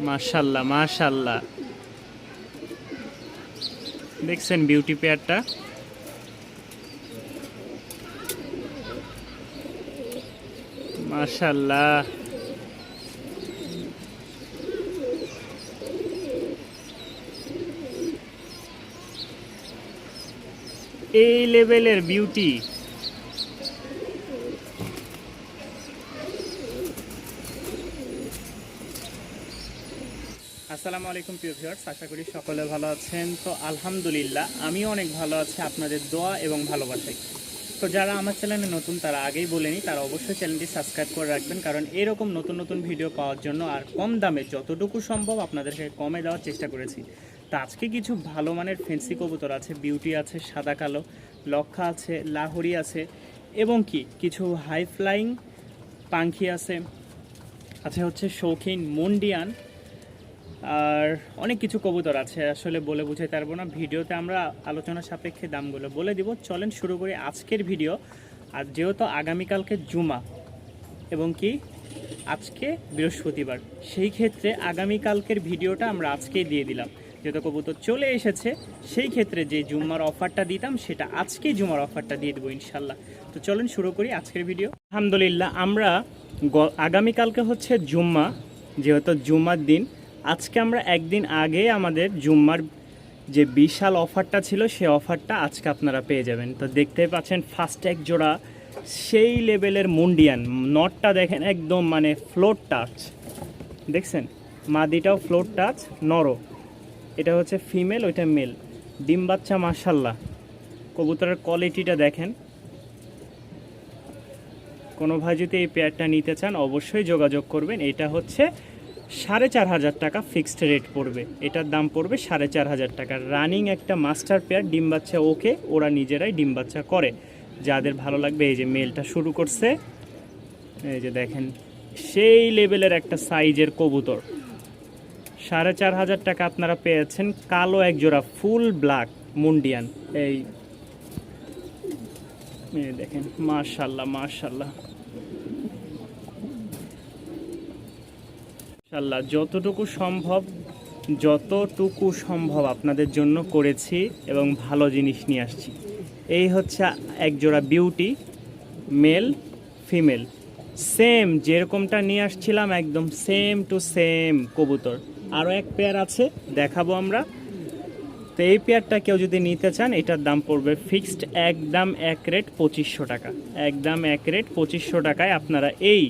মাশাল্লাহ মাশাল্লাহ, দেখছেন বিউটি পেয়ারটা। মাশাল্লাহ, এই লেভেলের বিউটি। আসসালামু আলাইকুম প্রিয় ভিউয়ার্স, আশা করি সকলে ভালো আছেন। তো আলহামদুলিল্লাহ আমিও অনেক ভালো আছি আপনাদের দোয়া এবং ভালোবাসায়। তো যারা আমার চ্যানেলে নতুন তারা আগেই বলে নিই, তারা অবশ্যই চ্যানেলটি সাবস্ক্রাইব করে রাখবেন, কারণ এরকম নতুন নতুন ভিডিও পাওয়ার জন্য আর কম দামে যতটুকু সম্ভব আপনাদেরকে কমে দেওয়ার চেষ্টা করেছি। তো আজকে কিছু ভালো মানের ফেন্সি কবুতর আছে, বিউটি আছে, সাদা কালো লক্ষা আছে, লাহোরি আছে এবং কি কিছু হাই ফ্লাইং পাখি আছে, হচ্ছে শৌখিন মুন্ডিয়ান, আর অনেক কিছু কবুতর আছে, আসলে বলে বুঝাইতে পারবো না। ভিডিওতে আমরা আলোচনা সাপেক্ষে দামগুলো বলে দিব। চলেন শুরু করি আজকের ভিডিও। আর যেহেতু আগামীকালকে জুমা এবং কি আজকে বৃহস্পতিবার, সেই ক্ষেত্রে আগামীকালকের ভিডিওটা আমরা আজকেই দিয়ে দিলাম। যেহেতু কবুতর চলে এসেছে, সেই ক্ষেত্রে যে জুম্মার অফারটা দিতাম সেটা আজকেই জুমার অফারটা দিয়ে দেবো ইনশাল্লাহ। তো চলেন শুরু করি আজকের ভিডিও। আলহামদুলিল্লাহ আমরা আগামীকালকে হচ্ছে জুম্মা, যেহেতু জুম্মার দিন, আজকে আমরা একদিন আগে আমাদের জুম্মার যে বিশাল অফারটা ছিল সেই অফারটা আজকে আপনারা পেয়ে যাবেন। তো দেখতেই পাচ্ছেন ফার্স্ট এক জোড়া সেই লেভেলের মুন্ডিয়ান, নটটা দেখেন একদম মানে ফ্লোর টাচ, দেখছেন মাদিটাও ফ্লোর টাচ, নরও। এটা হচ্ছে ফিমেল, ওইটা মেল, ডিম বাচ্চা। মাশাল্লাহ, কবুতরের কোয়ালিটিটা দেখেন। কোনো ভাই যদি এই পেয়ারটা নিতে চান অবশ্যই যোগাযোগ করবেন। এটা হচ্ছে 4,500 টাকা ফিক্সড রেট পড়বে, এটার দাম পড়বে 4,500 টাকা। রানিং একটা মাস্টার পেয়ার, ডিম বাচ্চা ওকে, ওরা নিজেরাই ডিম বাচ্চা করে। যাদের ভালো লাগবে, এই যে মেলটা শুরু করছে, এই যে দেখেন সেই লেভেলের একটা সাইজের কবুতর। 4,500 টাকা আপনারা পেয়েছেন কালো এক জোড়া ফুল ব্ল্যাক মুন্ডিয়ান। এই দেখেন মাশাল্লাহ মাশাল্লাহ মাশাল্লাহ, যতটুকু সম্ভব আপনাদের জন্য করেছি এবং ভালো জিনিস নিয়ে আসছি। এই হচ্ছে এক জোড়া বিউটি, মেল ফিমেল, সেম যেরকমটা নিয়ে আসছিলাম একদম সেম টু সেম কবুতর। আরও এক পেয়ার আছে, দেখাবো আমরা। তো এই পেয়ারটা কেউ যদি নিতে চান, এটার দাম পড়বে ফিক্সড একদম এক রেট 2500 টাকা। একদম এক রেট 2500 টাকায় আপনারা এই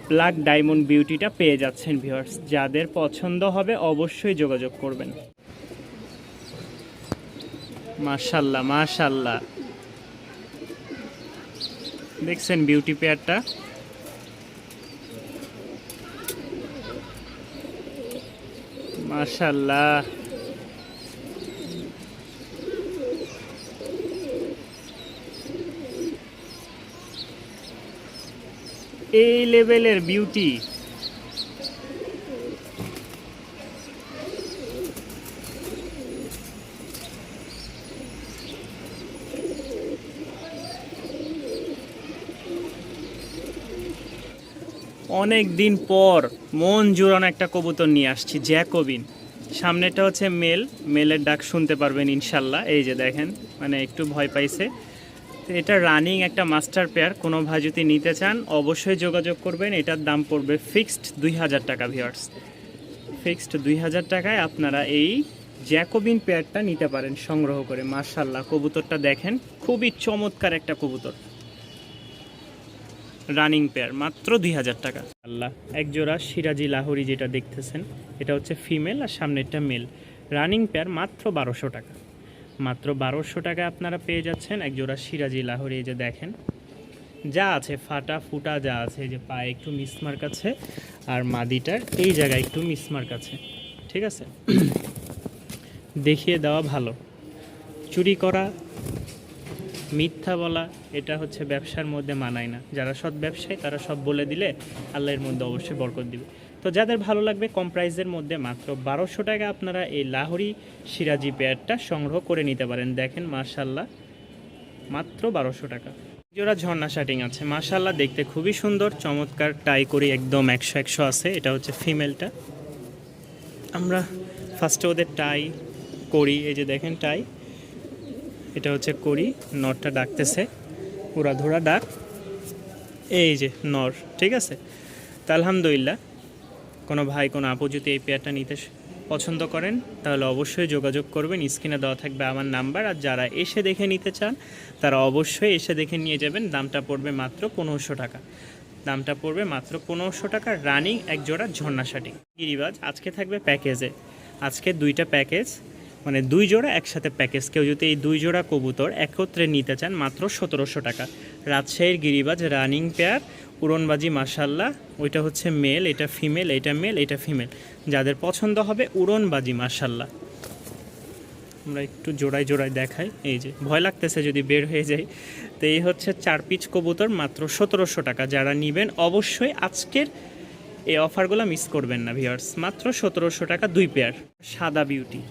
ব্ল্যাক ডায়মন্ড বিউটিটা পেয়ে যাচ্ছেন ভিউয়ার্স। যাদের পছন্দ হবে অবশ্যই যোগাযোগ করবেন। মাশাল্লাহ মাশাল্লাহ, দেখছেন বিউটি পেয়ারটা। মাশাল্লাহ, এই লেভেলের বিউটি। অনেক দিন পর মন জুড়ানো একটা কবুতর নিয়ে আসছি, জ্যাকোবিন। সামনেটা হচ্ছে মেল, মেলের ডাক শুনতে পারবেন ইনশাল্লাহ। এই যে দেখেন, মানে একটু ভয় পাইছে। তো এটা রানিং একটা মাস্টার পেয়ার, কোনো ভাই যদি নিতে চান অবশ্যই যোগাযোগ করবেন। এটার দাম পড়বে ফিক্সড 2,000 টাকা ভিউয়ার্স। ফিক্সড 2,000 টাকায় আপনারা এই জ্যাকোবিন পেয়ারটা নিতে পারেন সংগ্রহ করে। মাশাল্লাহ, কবুতরটা দেখেন, খুবই চমৎকার একটা কবুতর। রানিং পেয়ার মাত্র 2,000 টাকা। আল্লাহ, এক জোড়া সিরাজি লাহোরি যেটা দেখতেছেন, এটা হচ্ছে ফিমেল আর সামনেরটা মেল। রানিং পেয়ার মাত্র 1,200 টাকা। মাত্র 1,200 টাকায় আপনারা পেয়ে যাচ্ছেন এক জোড়া সিরাজি লাহোরি। এই যে দেখেন যা আছে, ফাটা ফুটা যা আছে, এই যে পায়ে একটু মিসমার্ক আছে আর মাদিটার এই জায়গায় একটু মিসমার্ক আছে, ঠিক আছে। দেখিয়ে দেওয়া ভালো, চুরি করা, মিথ্যা বলা, এটা হচ্ছে ব্যবসার মধ্যে মানায় না। যারা সৎ ব্যবসায়ী তারা সব বলে দিলে আল্লাহর মধ্যে অবশ্যই বরকত দিবে। তো যাদের ভালো লাগবে, কম প্রাইসের মধ্যে মাত্র 1,200 টাকা আপনারা এই লাহোরি সিরাজি পেয়ারটা সংগ্রহ করে নিতে পারেন। দেখেন মাশাল্লাহ, মাত্র 1,200 টাকা। জোড়া ঝর্ণা শাটিং আছে, মাশাল্লাহ দেখতে খুবই সুন্দর, চমৎকার টাই করি একদম 100 আছে। এটা হচ্ছে ফিমেলটা, আমরা ফার্স্টে ওদের টাই করি, এই যে দেখেন টাই, এটা হচ্ছে করি, নরটা ডাকতেছে, উড়াধুরা ডাক, এই যে নর, ঠিক আছে। তা আলহামদুলিল্লাহ, কোনো ভাই কোনো আপু যদি এই পেয়ারটা নিতে পছন্দ করেন তাহলে অবশ্যই যোগাযোগ করবেন, স্ক্রিনে দেওয়া থাকবে আমার নাম্বার। আর যারা এসে দেখে নিতে চান তারা অবশ্যই এসে দেখে নিয়ে যাবেন। দামটা পড়বে মাত্র 1500 টাকা, দামটা পড়বে মাত্র 1500 টাকা। রানিং এক জোড়া ঝর্ণা শাটি গিরিবাজ আজকে থাকবে প্যাকেজে, আজকে 2টা প্যাকেজ, মানে 2 জোড়া একসাথে প্যাকেজ। কেউ যদি এই 2 জোড়া কবুতর একত্রে নিতে চান মাত্র 1700 টাকা। রাজশাহীর গিরিবাজ রানিং পেয়ার, উড়নবাজি মাশাল্লাহ, ওইটা হচ্ছে মেল, এটা ফিমেল, এটা মেল, এটা ফিমেল। যাদের পছন্দ হবে উড়নবাজি মাশাল্লাহ। আমরা একটু জোড়ায় জোড়ায় দেখাই, এই যে ভয় লাগতেছে যদি বের হয়ে যায়। তো এই হচ্ছে 4 পিচ কবুতর মাত্র 1700 টাকা। যারা নেবেন অবশ্যই আজকের এই অফারগুলো মিস করবেন না ভিউয়ার্স, মাত্র 1700 টাকা 2 পেয়ার। সাদা বিউটি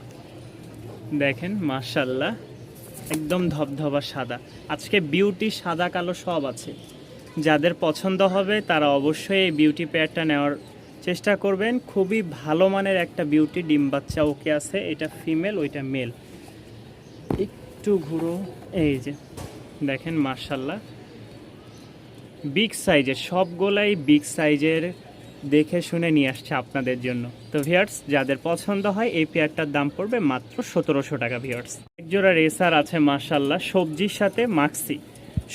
দেখেন মাশাল্লাহ, একদম ধবধবা সাদা। আজকে বিউটি সাদা কালো সব আছে। যাদের পছন্দ হবে তারা অবশ্যই এই বিউটি পেয়ারটা নেওয়ার চেষ্টা করবেন। খুবই ভালো মানের একটা বিউটি, ডিম বাচ্চা ওকে আছে। এটা ফিমেল, ওইটা মেল। একটু ঘুরো, এই যে দেখেন মাশাল্লাহ, বিগ সাইজের, সবগুলাই বিগ সাইজের, দেখে শুনে নিয়ে আসছে আপনাদের জন্য। তো ভিউয়ার্স, যাদের পছন্দ হয় এই পেয়ারটার দাম পড়বে মাত্র 1700 টাকা ভিউয়ার্স। একজোড়া রেসার আছে মাশাল্লাহ, সবজির সাথে মাক্সি।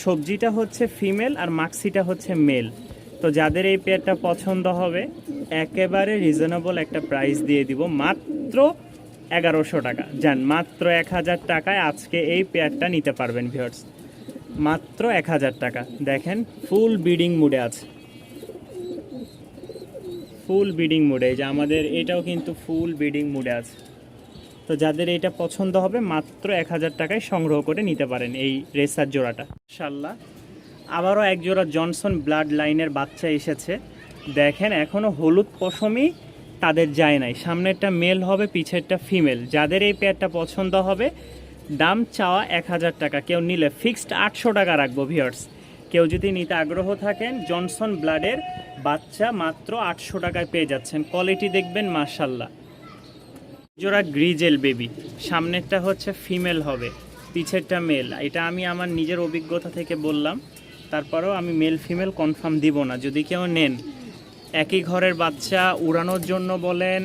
সবজিটা হচ্ছে ফিমেল আর মাক্সিটা হচ্ছে মেল। তো যাদের এই পেয়ারটা পছন্দ হবে একেবারে রিজনেবল একটা প্রাইস দিয়ে দিব, মাত্র 1100 টাকা। যান, মাত্র 1000 টাকায় আজকে এই পেয়ারটা নিতে পারবেন ভিউয়ার্স, মাত্র 1000 টাকা। দেখেন ফুল ব্রিডিং মুডে আছে, ফুল ব্রিডিং মুডে, যে আমাদের এটাও কিন্তু ফুল ব্রিডিং মুডে আছে। তো যাদের এটা পছন্দ হবে মাত্র 1000 টাকায় সংগ্রহ করে নিতে পারেন এই রেসার জোড়াটা। ইনশাআল্লাহ আবারও এক জোড়া জনসন ব্লাড লাইনের বাচ্চা এসেছে। দেখেন এখনও হলুদ পশমই তাদের যায় নাই, সামনেরটা মেল হবে, পিছেরটা ফিমেল। যাদের এই পেয়ারটা পছন্দ হবে, দাম চাওয়া 1000 টাকা, কেউ নিলে ফিক্সড 800 টাকা রাখবো ভিউয়ার্স। কেউ যদি নিতে আগ্রহ থাকেন জনসন ব্লাডের বাচ্চা মাত্র 800 টাকায় পেয়ে যাচ্ছেন। কোয়ালিটি দেখবেন মাশাল্লাহ। জোড়া গ্রিজেল বেবি, সামনেরটা হচ্ছে ফিমেল হবে, পিছেরটা মেল। এটা আমি আমার নিজের অভিজ্ঞতা থেকে বললাম, তারপরেও আমি মেল ফিমেল কনফার্ম দিব না। যদি কেউ নেন, একই ঘরের বাচ্চা, উড়ানোর জন্য বলেন,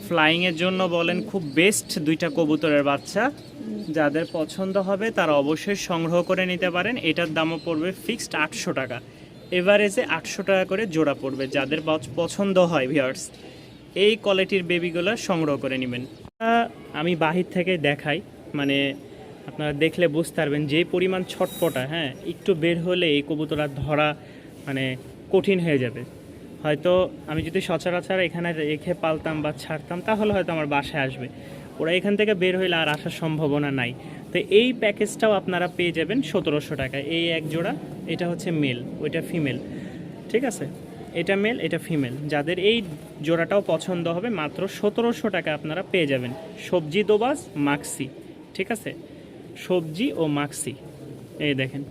ফ্লাইংয়ের জন্য বলেন, খুব বেস্ট 2টা কবুতরের বাচ্চা। যাদের পছন্দ হবে তারা অবশ্যই সংগ্রহ করে নিতে পারেন। এটার দামও পড়বে ফিক্সড 800 টাকা, এভারেজে 800 টাকা করে জোড়া পড়বে। যাদের পছন্দ হয় ভিউয়ার্স, এই কোয়ালিটির বেবিগুলো সংগ্রহ করে নেবেন। আমি বাহির থেকে দেখাই, মানে আপনারা দেখলে বুঝতে পারবেন যে পরিমাণ ছটপটা, হ্যাঁ, একটু বের হলে এই কবুতরা ধরা মানে কঠিন হয়ে যাবে। হয়তো আমি যদি সচরাচর এখানে রেখে পালতাম বা ছাড়তাম তাহলে হয়তো আমার বাসায় আসবে, ওরা এখান থেকে বের হইলে আর আসার সম্ভাবনা নাই। তো এই প্যাকেজটাও আপনারা পেয়ে যাবেন 1700 টাকায়। এই এক জোড়া, এটা হচ্ছে মেল, ওইটা ফিমেল, ঠিক আছে, এটা মেল, এটা ফিমেল। যাদের এই জোড়াটাও পছন্দ হবে মাত্র 1700 টাকা আপনারা পেয়ে যাবেন। সবজি দোবাজ মাক্সি, ঠিক আছে, সবজি ও মাক্সি, এই দেখেন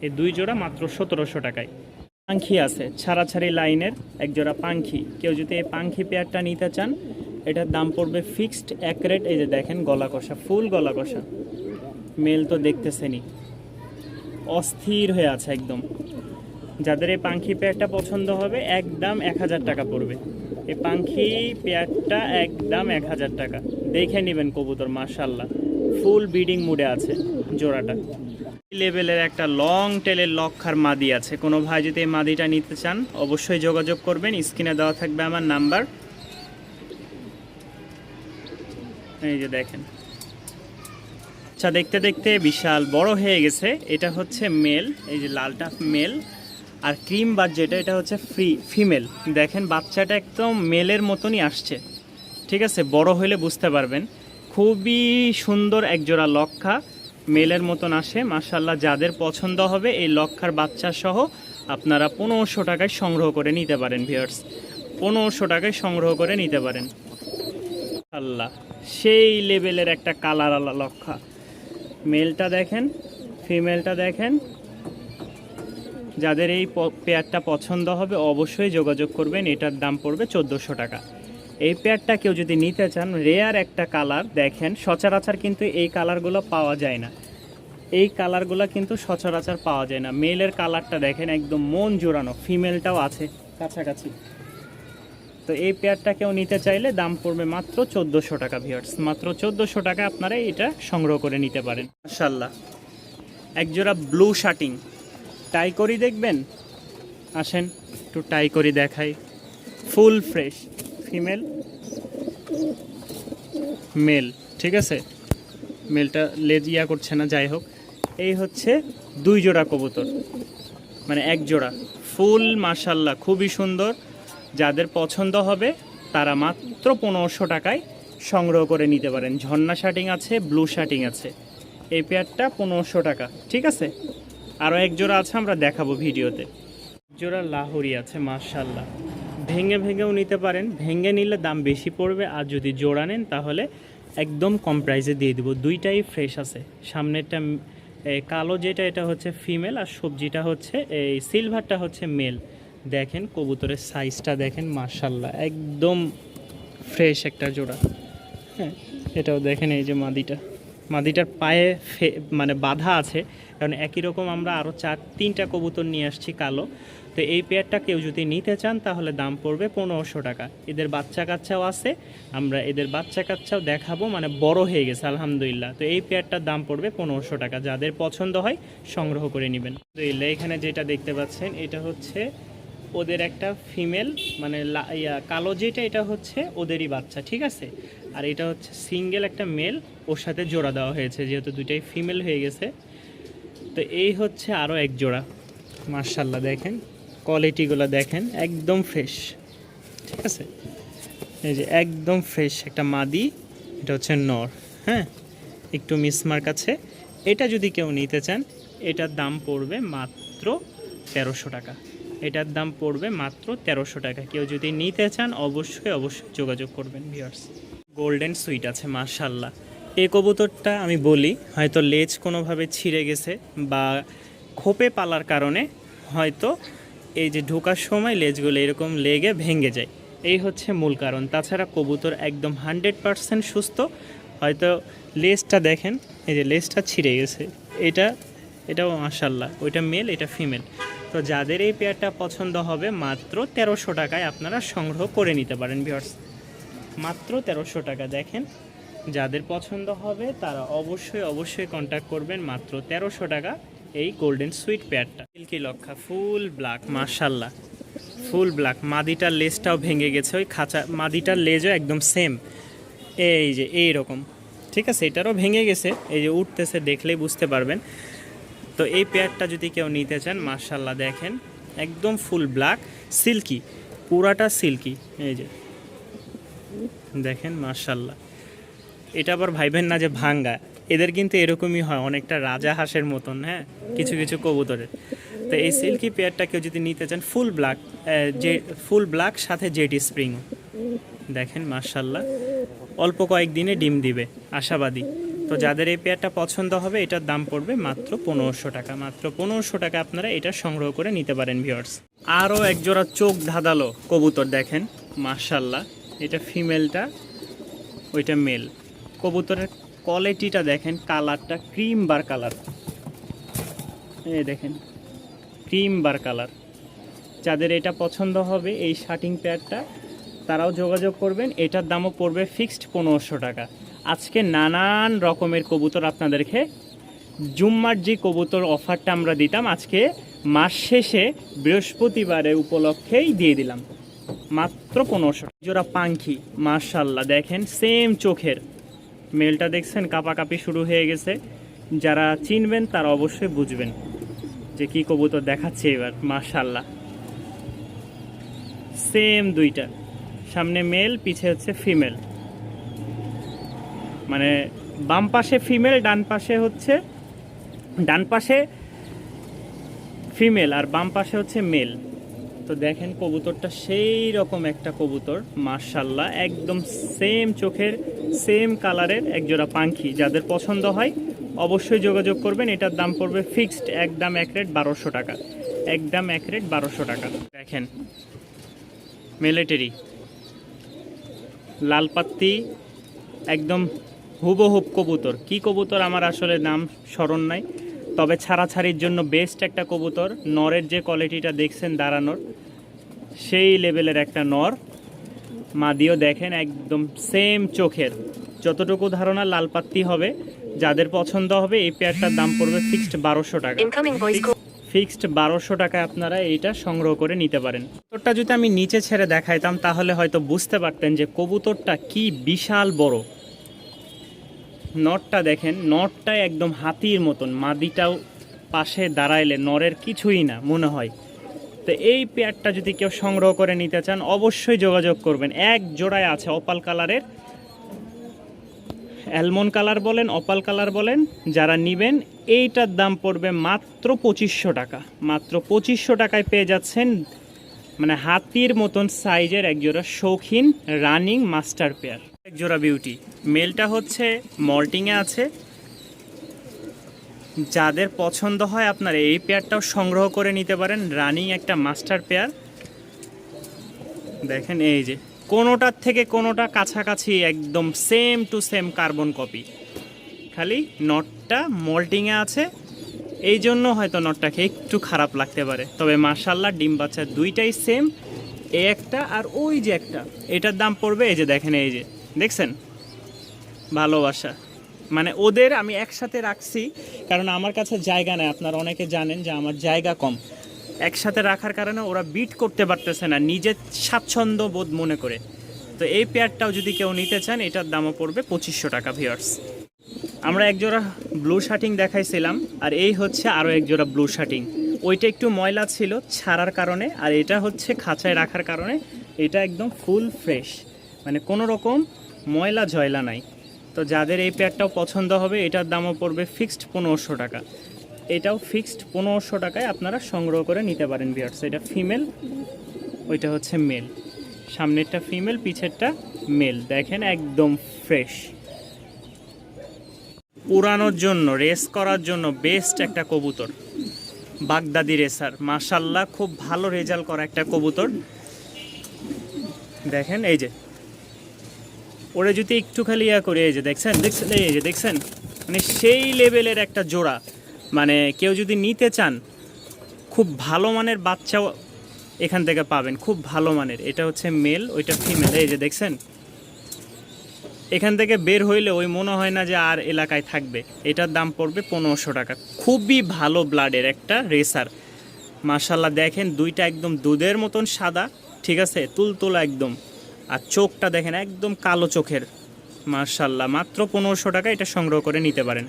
এই 2 জোড়া মাত্র 1700 টাকায়। পাখি আছে ছাড়াছাড়ি লাইনের এক জোড়া পাখি, কেউ যদি এই পাখি পেয়ারটা নিতে চান এটার দাম পড়বে ফিক্সড এক রেট। এই যে দেখেন গলা কষা, ফুল গলা কষা, মেল তো দেখতেছেনই, অস্থির হয়ে আছে একদম। যাদের এই পাখি পেয়ারটা পছন্দ হবে একদম 1000 টাকা পড়বে। এই পাখি পেয়ারটা একদম 1000 টাকা। দেখে নেবেন কবুতর মাশাল্লাহ, ফুল ব্রিডিং মুডে আছে জোড়াটা। লেভেলের একটা লং টেলের লক্ষার মাদি আছে। কোনো ভাই যদি এই মাদিটা নিতে চান অবশ্যই যোগাযোগ করবেন, স্ক্রিনে দেওয়া থাকবে আমার নাম্বার। এই যে দেখেন, আচ্ছা দেখতে দেখতে বিশাল বড় হয়ে গেছে। এটা হচ্ছে মেল, এই যে লালটা মেল, আর ক্রিম বাদ যেটা এটা হচ্ছে ফিমেল। দেখেন বাচ্চাটা একদম মেলের মতনই আসছে, ঠিক আছে, বড় হলে বুঝতে পারবেন। খুবই সুন্দর একজোড়া লক্ষা, মেলের মতন আসে মাশাল্লাহ। যাদের পছন্দ হবে এই লক্ষার বাচ্চা সহ আপনারা 1500 টাকায় সংগ্রহ করে নিতে পারেন ভিউয়ার্স, 1500 টাকায় সংগ্রহ করে নিতে পারেন। আল্লাহ সেই লেভেলের একটা কালার আলা লক্ষা। মেলটা দেখেন, ফিমেলটা দেখেন। যাদের এই পেয়ারটা পছন্দ হবে অবশ্যই যোগাযোগ করবেন। এটার দাম পড়বে 1400 টাকা। এই পেয়ারটা কেউ যদি নিতে চান, রেয়ার একটা কালার, দেখেন সচরাচর কিন্তু এই কালারগুলো পাওয়া যায় না। এই কালারগুলো কিন্তু সচরাচর পাওয়া যায় না। মেলের কালারটা দেখেন একদম মন জোড়ানো, ফিমেলটাও আছে কাছাকাছি। তো এই পেয়ারটা কেউ নিতে চাইলে দাম পড়বে মাত্র 1400 টাকা ভিউয়ার্স। মাত্র 1400 টাকা আপনারা এটা সংগ্রহ করে নিতে পারেন। মাশাআল্লাহ, একজোড়া ব্লু শার্টিং টাই করি দেখবেন, আসেন একটু টাই করি দেখাই। ফুল ফ্রেশ, ফিমেল মেল, ঠিক আছে, মেলটা লেজিয়া করছে না, যাই হোক। এই হচ্ছে 2 জোড়া কবুতর, মানে এক জোড়া ফুল, মাশাআল্লাহ খুবই সুন্দর। যাদের পছন্দ হবে তারা মাত্র 1500 টাকায় সংগ্রহ করে নিতে পারেন। ঝর্ণা শার্টিং আছে, ব্লু শার্টিং আছে, এই পেয়ারটা 1500 টাকা, ঠিক আছে। আরও এক জোড়া আছে, আমরা দেখাবো ভিডিওতে। জোড়া লাহোরি আছে, মাশাআল্লাহ ভেঙে ভেঙেও নিতে পারেন, ভেঙে নিলে দাম বেশি পড়বে, আর যদি জোড়া নেন তাহলে একদম কম প্রাইসে দিয়ে দিব। দুইটাই ফ্রেশ আছে। সামনেরটা কালো যেটা, এটা হচ্ছে ফিমেল, আর সবজিটা হচ্ছে এই সিলভারটা হচ্ছে মেল। দেখেন কবুতরের সাইজটা দেখেন, মাশাআল্লাহ একদম ফ্রেশ একটা জোড়া। হ্যাঁ, এটাও দেখেন, এই যে মাদিটার পায়ে মানে বাধা আছে, কারণ একই রকম আমরা আরও 3টা কবুতর নিয়ে আসছি কালো। তো এই পেয়ারটা কেউ যদি নিতে চান তাহলে দাম পড়বে 1500 টাকা। এদের বাচ্চা কাচ্চাও আছে, আমরা এদের বাচ্চা কাচ্চাও দেখাবো, মানে বড় হয়ে গেছে আলহামদুলিল্লাহ। তো এই পেয়ারটার দাম পড়বে 1500 টাকা। যাদের পছন্দ হয় সংগ্রহ করে নেবেন। তো এখানে যেটা দেখতে পাচ্ছেন এটা হচ্ছে ওদের একটা ফিমেল, মানে কালো যেটা, এটা হচ্ছে ওদেরই বাচ্চা, ঠিক আছে। আর এটা হচ্ছে সিঙ্গেল একটা মেল, ওর সাথে জোড়া দেওয়া হয়েছে, যেহেতু দুইটাই ফিমেল হয়ে গেছে। তো এই হচ্ছে আরও এক জোড়া, মাশাআল্লাহ দেখেন কোয়ালিটিগুলো দেখেন, একদম ফ্রেশ, ঠিক আছে। এই যে একদম ফ্রেশ একটা মাদি, এটা হচ্ছে নর, হ্যাঁ একটু মিসমার্ক আছে। এটা যদি কেউ নিতে চান এটার দাম পড়বে মাত্র 1300 টাকা। এটার দাম পড়বে মাত্র 1300 টাকা। কেউ যদি নিতে চান অবশ্যই যোগাযোগ করবেন ভিউয়ার্স। গোল্ডেন সুইট আছে, মাশাআল্লাহ। এই কবুতরটা আমি বলি, হয়তো লেজ কোনোভাবে ছিঁড়ে গেছে বা খোপে পালার কারণে হয়তো এই যে ঢোকার সময় লেজগুলো এরকম লেগে ভেঙে যায়, এই হচ্ছে মূল কারণ। তাছাড়া কবুতর একদম 100% সুস্থ। হয়তো লেজটা দেখেন, এই যে লেজটা ছিঁড়ে গেছে, এটাও মাশাআল্লাহ, ওইটা মেল এটা ফিমেল। তো যাদের এই পেয়ারটা পছন্দ হবে মাত্র 1300 টাকায় আপনারা সংগ্রহ করে নিতে পারেন ভিউয়ার্স। মাত্র 1300 টাকা। দেখেন যাদের পছন্দ হবে তারা অবশ্যই কন্ট্যাক্ট করবেন। মাত্র 1300 টাকা এই গোল্ডেন সুইট পেয়ারটা। সিল্কি লক্ষা ফুল ব্ল্যাক, মাশাআল্লাহ ফুল ব্ল্যাক। মাদিটার লেজটাও ভেঙে গেছে, ওই খাঁচা মাদিটার লেজও একদম সেম, এই যে এইরকম, ঠিক আছে। এটারও ভেঙে গেছে, এই যে উঠতেছে, দেখলেই বুঝতে পারবেন। তো এই পেয়ারটা যদি কেউ নিতে চান, মাশাআল্লাহ দেখেন একদম ফুল ব্ল্যাক, সিল্কি, পুরাটা সিল্কি, এই যে দেখেন মাশাআল্লাহ। এটা আবার ভাইবেন না যে ভাঙ্গা, এদের কিন্তু এরকমই হয়, অনেকটা রাজা হাঁসের মতন, হ্যাঁ কিছু কিছু কবুতরের। তো এই সিল্কি পেয়ারটা কেউ যদি নিতে চান, ফুল ব্ল্যাক সাথে জেড স্প্রিংও, দেখেন মাশাআল্লাহ অল্প কয়েকদিনে ডিম দিবে, আশাবাদী। তো যাদের এই পেয়ারটা পছন্দ হবে এটার দাম পড়বে মাত্র 1500 টাকা। মাত্র 1500 টাকা আপনারা এটা সংগ্রহ করে নিতে পারেন ভিউয়ার্স। আরও এক জোড়া চোখ ধাঁধালো কবুতর দেখেন, মাশাআল্লাহ এটা ফিমেলটা, ওইটা মেল। কবুতরের কোয়ালিটিটা দেখেন, কালারটা ক্রিম বার কালার, এই দেখেন ক্রিম বার কালার। যাদের এটা পছন্দ হবে এই শার্টিং পেয়ারটা, তারাও যোগাযোগ করবেন। এটার দামও পড়বে ফিক্সড 1500 টাকা। আজকে নানান রকমের কবুতর আপনাদেরকে, জুম্মার যে কবুতর অফারটা আমরা দিতাম আজকে মাস শেষে বৃহস্পতিবারের উপলক্ষেই দিয়ে দিলাম মাত্র 1500। জোড়া পাখি, মাশাআল্লাহ দেখেন সেম চোখের, মেলটা দেখছেন কাঁপাকাঁপি শুরু হয়ে গেছে। যারা চিনবেন তারা অবশ্যই বুঝবেন যে কি কবুতর দেখাচ্ছে এবার, মাশাআল্লাহ সেম দুইটা, সামনে মেল পিছে হচ্ছে ফিমেল, মানে বাম পাশে ফিমেল, ডান পাশে ফিমেল আর বাম পাশে হচ্ছে মেল। তো দেখেন কবুতরটা সেই রকম একটা কবুতর, মাশাআল্লাহ একদম সেম চোখের সেম কালারের একজোড়া পাখি। যাদের পছন্দ হয় অবশ্যই যোগাযোগ করবেন। এটার দাম পড়বে ফিক্সড একদম এক রেট 1200 টাকা, একদম এক রেট 1200 টাকা। দেখেন মিলিটারি লালপাত্তি একদম হুবহুব কবুতর। কি কবুতর আমার আসলে নাম স্মরণ নাই, তবে ছাড়াছাড়ির জন্য বেস্ট একটা কবুতর। নরের যে কোয়ালিটিটা দেখছেন দাঁড়ানোর, সেই লেভেলের একটা নর। মাদিও দেখেন একদম সেম চোখের। যতটুকু ধারণা লালপাত্তি হবে, যাদের পছন্দ হবে এই পেয়ারটার দাম পড়বে ফিক্সড 1200 টাকা। ফিক্সড 1200 টাকায় আপনারা এইটা সংগ্রহ করে নিতে পারেন। কবুতরটা যদি আমি নিচে ছেড়ে দেখাইতাম তাহলে হয়তো বুঝতে পারতেন যে কবুতরটা কি বিশাল বড়। নটটা দেখেন, নটটা একদম হাতির মতন, মাদিটাও পাশে দাঁড়াইলে নরের কিছুই না মনে হয়। তো এই পেয়ারটা যদি কেউ সংগ্রহ করে নিতে চান অবশ্যই যোগাযোগ করবেন। এক জোড়ায় আছে অপাল কালারের, অ্যালমন্ড কালার বলেন অপাল কালার বলেন, যারা নেবেন এইটার দাম পড়বে মাত্র 2500 টাকা। মাত্র 2500 টাকায় পেয়ে যাচ্ছেন মানে হাতির মতন সাইজের একজোড়া শৌখিন রানিং মাস্টার পেয়ার, একজোড়া বিউটি। মেলটা হচ্ছে মল্টিংয়ে আছে। যাদের পছন্দ হয় আপনারা এই পেয়ারটাও সংগ্রহ করে নিতে পারেন, রানিং একটা মাস্টার পেয়ার। দেখেন এই যে কোনোটার থেকে কোনোটা কাছাকাছি একদম same to same carbon copy, খালি নটটা মল্টিংয়ে আছে, এই জন্য হয়তো নটটাকে একটু খারাপ লাগতে পারে। তবে মাশাআল্লাহ ডিম বাচ্চা দুইটাই সেম, এই একটা আর ওই যে একটা, এটার দাম পড়বে এই যে দেখেন, এই যে দেখছেন ভালোবাসা। মানে ওদের আমি একসাথে রাখছি কারণ আমার কাছে জায়গা নেই। আপনারা অনেকে জানেন যে আমার জায়গা কম, একসাথে রাখার কারণে ওরা বিট করতে পারতেছে না নিজের স্বাচ্ছন্দ্য বোধ মনে করে। তো এই পেয়ারটাও যদি কেউ নিতে চান এটার দামও পড়বে 2500 টাকা। ভিউয়ার্স, আমরা একজোড়া ব্লু শার্টিং দেখাইছিলাম, আর এই হচ্ছে আরও একজোড়া ব্লু শার্টিং। ওইটা একটু ময়লা ছিল ছাড়ার কারণে, আর এটা হচ্ছে খাঁচায় রাখার কারণে এটা একদম ফুল ফ্রেশ, মানে কোনো রকম ময়লা জয়লা নাই। তো যাদের এই পেয়ারটাও পছন্দ হবে এটার দামও পড়বে ফিক্সড 1500 টাকা। এটাও ফিক্সড 1500 টাকায় আপনারা সংগ্রহ করে নিতে পারেন। ভিউয়ার্স, এটা ফিমেল, ওইটা হচ্ছে মেল। সামনেরটা ফিমেল, পিছেরটা মেল। দেখেন একদম ফ্রেশ। উড়ানোর জন্য, রেস করার জন্য বেস্ট একটা কবুতর, বাগদাদি রেসার। মাশাআল্লাহ খুব ভালো রেজাল্ট করা একটা কবুতর। দেখেন এই যে ওরে যদি একটু খালি করে, এই যে দেখছেন দেখছেন এই যে দেখছেন, মানে সেই লেভেলের একটা জোড়া। মানে কেউ যদি নিতে চান খুব ভালো মানের বাচ্চাও এখান থেকে পাবেন, খুব ভালো মানের। এটা হচ্ছে মেল, ওইটা ফিমেল। এই যে দেখছেন এখান থেকে বের হইলে ওই মনে হয় না যে আর এলাকায় থাকবে। এটার দাম পড়বে 1500 টাকা। খুবই ভালো ব্লাডের একটা রেসার। মাশাআল্লাহ দেখেন দুইটা একদম দুধের মতন সাদা, ঠিক আছে, তুলতুলা একদম। আর চোখটা দেখেন একদম কালো চোখের। মাশাআল্লাহ মাত্র 1500 টাকা এটা সংগ্রহ করে নিতে পারেন।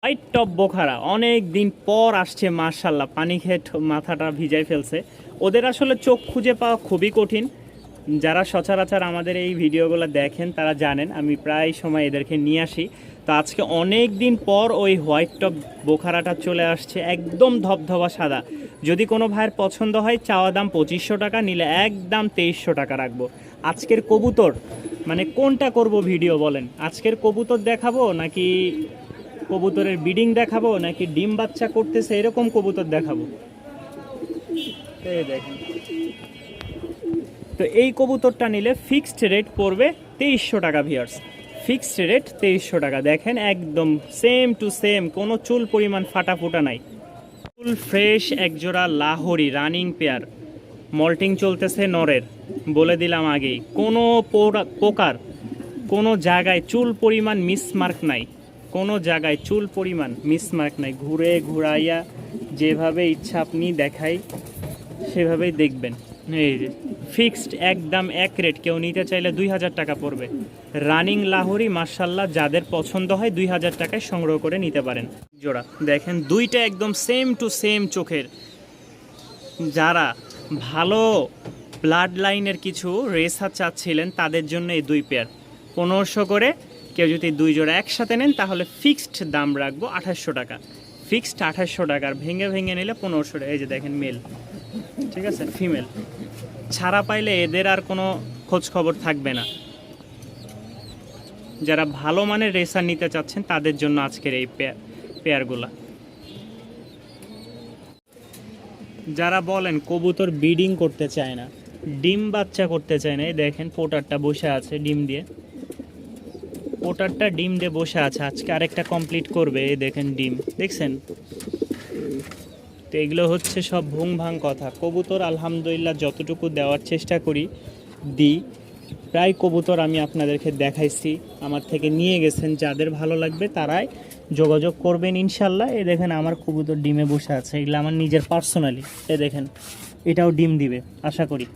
হোয়াইট টপ বোখারা অনেক দিন পর আসছে, মাশাআল্লাহ পানি খেয়ে মাথাটা ভিজাই ফেলছে। ওদের আসলে চোখ খুঁজে পাওয়া খুবই কঠিন। যারা সচরাচর আমাদের এই ভিডিওগুলো দেখেন তারা জানেন আমি প্রায় সময় এদেরকে নিয়ে আসি। তো আজকে অনেক দিন পর ওই হোয়াইট টপ বোখারাটা চলে আসছে, একদম ধবধবা সাদা। যদি কোনো ভাইয়ের পছন্দ হয় চাওয়া দাম 2500 টাকা, নিলে একদম 2300 টাকা রাখবো। আজকের কবুতর মানে কোনটা করব ভিডিও বলেন? আজকের কবুতর দেখাবো নাকি কবুতরের ব্রিডিং দেখাবো নাকি ডিম বাচ্চা করতেছে এরকম কবুতর দেখাবো? এই দেখেন, তো এই কবুতরটা নিলে ফিক্সড রেট পড়বে 2300 টাকা। ভিউয়ার্স, ফিক্সড রেট 2300 টাকা। দেখেন একদম সেম টু সেম, কোনো চুল পরিমাণ ফাটা ফুটা নাই, ফুল ফ্রেশ একজোড়া লাহোরি রানিং পেয়ার। মল্টিং চলতেছে নরের, বলে দিলাম আগেই। কোনো প্রকার কোনো জায়গায় চুল পরিমাণ মিসমার্ক নাই, কোনো জায়গায় চুল পরিমাণ মিসমার্ক নাই। ঘুরে ঘুরাইয়া যেভাবে ইচ্ছা আপনি দেখাই সেভাবেই দেখবেন। এই যে ফিক্সড একদম এক রেট, কেউ নিতে চাইলে 2000 টাকা পড়বে। রানিং লাহোরি মাশাআল্লাহ যাদের পছন্দ হয় 2000 টাকায় সংগ্রহ করে নিতে পারেন জোড়া। দেখেন দুইটা একদম সেম টু সেম চোখের। যারা ভালো ব্লাড লাইনের কিছু রেসার চাচ্ছিলেন তাদের জন্য এই দুই পেয়ার 1500 করে। কেউ যদি দুই জোড়া একসাথে নেন তাহলে ফিক্সড দাম রাখবো 2800 টাকা। ফিক্সড 2800 টাকার, ভেঙে ভেঙে নিলে 1500 টাকা। এই যে দেখেন মেল, ঠিক আছে, ফিমেল ছাড়া পাইলে এদের আর কোনো খোঁজ খবর থাকবে না। যারা ভালো মানের রেসার নিতে চাচ্ছেন তাদের জন্য আজকের এই পেয়ারগুলা। যারা বলেন কবুতর ব্রিডিং করতে চায় না, ডিম বাচ্চা করতে চায় না, এই দেখেন পোটারটা বসে আছে ডিম দিয়ে, পোটারটা ডিম দিয়ে বসে আছে, আজকে আরেকটা কমপ্লিট করবে, এই দেখেন ডিম দেখছেন। তো এগুলো হচ্ছে সব ভুং ভাং কথা। কবুতর আলহামদুলিল্লাহ যতটুকু দেওয়ার চেষ্টা করি দিই, প্রায় কবুতর আমি আপনাদেরকে দেখাইছি, আমার থেকে নিয়ে গেছেন, যাদের ভালো লাগবে তারাই যোগাযোগ করবেন ইনশাল্লাহ। এই দেখেন আমার কবুতর ডিমে বসে আছে, এগুলো আমার নিজের পার্সোনালি, এই দেখেন এটাও ডিম দিবে আশা করি।